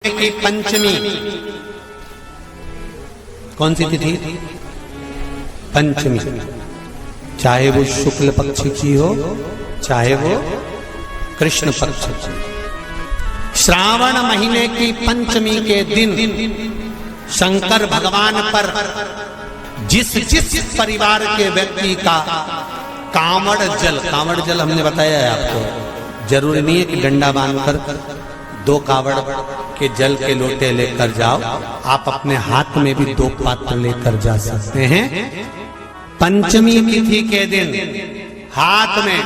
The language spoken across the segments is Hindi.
महीने की पंचमी, कौन सी तिथि? पंचमी, चाहे वो शुक्ल पक्ष की हो चाहे वो कृष्ण पक्ष की। श्रावण महीने की पंचमी के दिन शंकर भगवान पर जिस जिस परिवार के व्यक्ति का कांवड़ जल हमने बताया है आपको, जरूरी नहीं है कि डंडा बांधकर 2 कावड़ के जल के लोटे लेकर जाओ, आप अपने हाथ में भी 2 पात्र लेकर जा सकते हैं। पंचमी तिथि के दिन हाथ में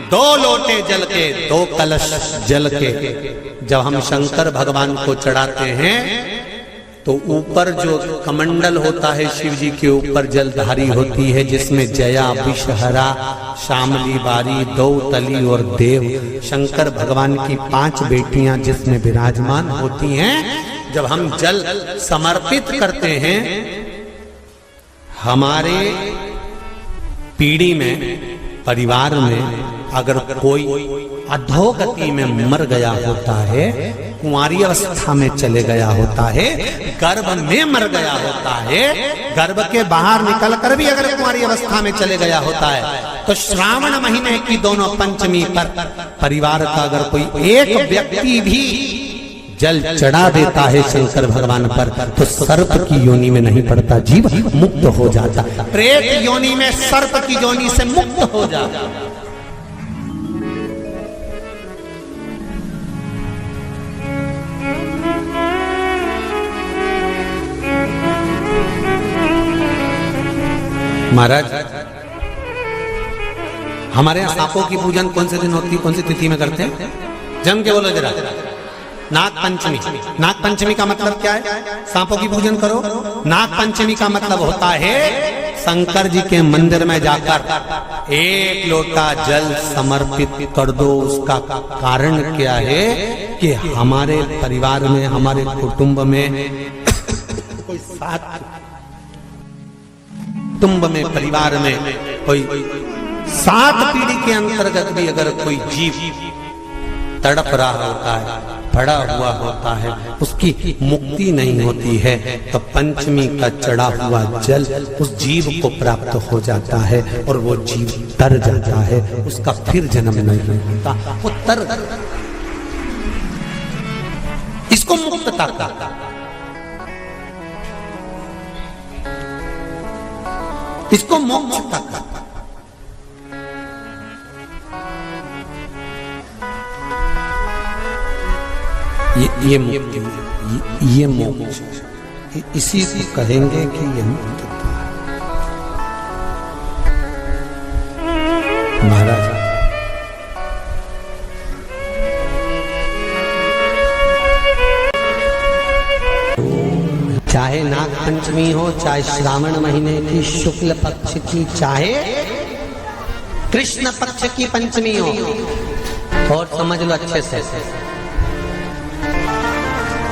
2 लोटे जल के, 2 कलश जल के जब हम शंकर भगवान को चढ़ाते हैं तो ऊपर जो कमंडल होता है शिव जी के ऊपर जलधारी होती है, जिसमें जया, विषहरा, शामली बारी, दौतली और देव, शंकर भगवान की 5 बेटियां जिसमें विराजमान होती हैं। जब हम जल समर्पित करते हैं, हमारे पीढ़ी में, परिवार में अगर कोई अधोगति में मर गया होता है, कुंवारी अवस्था में चले गया होता है, गर्भ में मर गया होता है, गर्भ के बाहर निकल कर भी अगर कुंवारी अवस्था में चले गया होता है, तो श्रावण महीने की दोनों पंचमी पर परिवार का अगर कोई एक व्यक्ति भी जल चढ़ा देता है शंकर भगवान पर, तो सर्प की योनि में नहीं पड़ता, जीव मुक्त हो जाता, प्रेत योनि में सर्प की योनि से मुक्त हो जाता। महाराज, हमारे यहाँ सांपों की पूजन कौन से दिन होती है, कौन सी तिथि में करते हैं? जम के बोलो जरा। नाग पंचमी। नाग पंचमी का मतलब क्या है? सांपों की पूजन करो। नाग पंचमी का मतलब होता है शंकर जी के मंदिर में जाकर 1 लोटा जल समर्पित कर दो। उसका कारण क्या है कि हमारे परिवार में, हमारे कुटुंब में कोई कुटुंब में, परिवार में कोई 7 पीढ़ी के अंतर्गत भी अगर कोई जीव तड़प रहा होता है, पड़ा हुआ होता है, उसकी मुक्ति नहीं होती है, तो पंचमी का चढ़ा हुआ जल उस जीव को प्राप्त हो जाता है और वो जीव तर जाता है, उसका फिर जन्म नहीं होता, वो तर, इसको मुक्तता का, इसको मोक्षता का। ये मुक्ति, ये मोक्ष, इसी से कहेंगे कि ये मुक्तता। महाराज, चाहे नाग पंचमी हो, चाहे श्रावण महीने की शुक्ल पक्ष की, चाहे कृष्ण पक्ष की पंचमी हो, और समझ लो अच्छे से,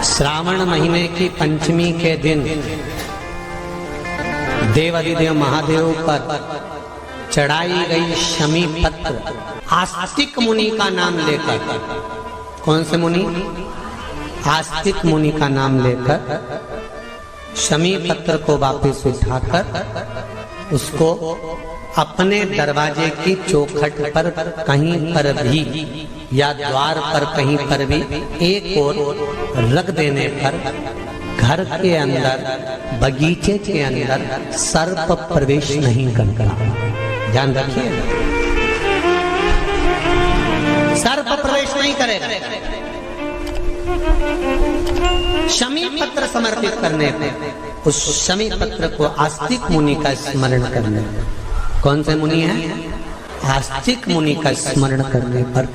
श्रावण महीने की पंचमी के दिन देवाधिदेव महादेव पर चढ़ाई गई शमी पत्र आस्तिक मुनि का नाम लेकर, कौन से मुनि? आस्तिक मुनि का नाम लेकर शमी पत्र को वापस उठाकर उसको अपने दरवाजे की चौखट पर कहीं पर भी या द्वार पर कहीं पर भी एक ओर रख देने पर घर के अंदर, बगीचे के अंदर सर्प प्रवेश नहीं करता। ध्यान रखिए, सर्प प्रवेश नहीं करेगा। शमी पत्र समर्पित करने पर, उस शमी पत्र को आस्तिक मुनि का स्मरण करने, कौन से मुनि हैं? आस्तिक मुनि का स्मरण करने पर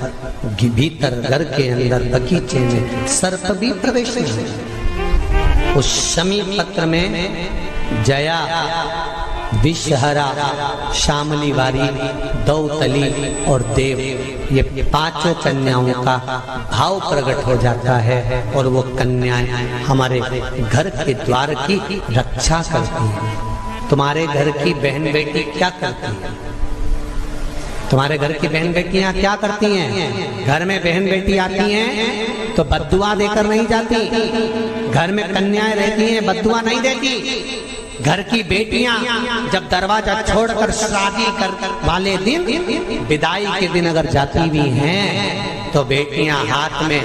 भीतर घर के अंदर बगीचे में सर्प भी प्रवेश नहीं। उस शमी पत्र में जया, विषहरा, शामली वारी, दौतली और देव, ये 5 कन्याओं का भाव प्रकट हो जाता है और वो कन्याएं हमारे घर के द्वार की रक्षा करती हैं। तुम्हारे घर की बहन बेटी क्या करती है? तुम्हारे घर की बहन बेटियां क्या करती हैं? घर में बहन बेटी आती हैं तो बद्दुआ देकर नहीं जाती। घर में कन्याएं रहती हैं, बद्दुआ नहीं देती। घर की बेटियां जब दरवाजा छोड़कर शादी कर वाले दिन, विदाई के दिन अगर जाती भी हैं तो बेटियां हाथ में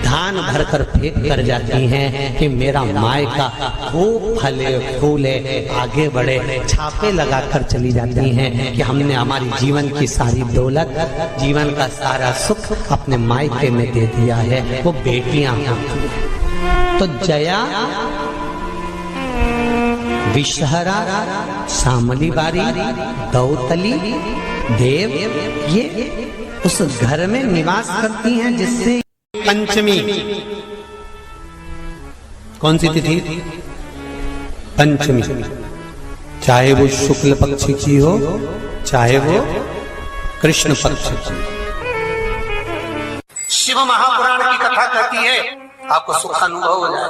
धान भरकर फेंक कर जाती हैं कि मेरा मायका खूब फले फूले आगे बढ़े। छापे लगाकर चली जाती हैं कि हमने हमारी जीवन की सारी दौलत, जीवन का सारा सुख अपने मायके में दे दिया है। वो बेटियां तो जया, विषहरा, शामली बारी, दौतली, देव, ये उस घर में निवास करती हैं जिससे पंचमी, कौन सी तिथि? पंचमी, चाहे वो शुक्ल पक्ष की हो चाहे वो कृष्ण पक्ष की। शिव महापुराण की कथा कहती है, आपको सुख अनुभव हो जाए।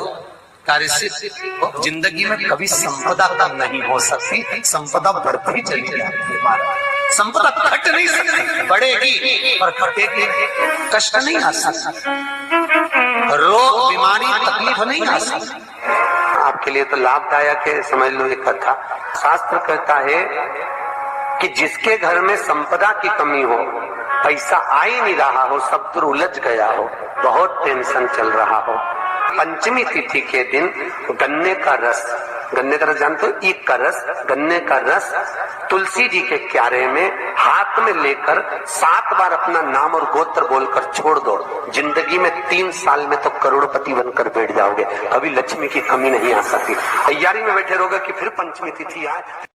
कार्य सिद्ध जिंदगी में कभी संपदा कम नहीं हो सकती, संपदा बढ़ती चली जाती है। संपदा घट नहीं सकती, बढ़ेगी और घटेगी। कष्ट नहीं आ सकता, रोग बीमारी तकलीफ नहीं आ सकती। आपके लिए तो लाभदायक है, समझ लो ये कथा। शास्त्र कहता है कि जिसके घर में संपदा की कमी हो, पैसा आ ही नहीं रहा हो, सब दूर उलझ गया हो, बहुत टेंशन चल रहा हो, पंचमी तिथि के दिन गन्ने का रस, गन्ने का रस जानते हो? ईख का रस, गन्ने का रस तुलसी जी के क्यारे में हाथ में लेकर 7 बार अपना नाम और गोत्र बोलकर छोड़ दो। जिंदगी में 3 साल में तो करोड़पति बनकर बैठ जाओगे, कभी लक्ष्मी की कमी नहीं आ सकती। तैयारी में बैठे रहोगे कि फिर पंचमी तिथि आए।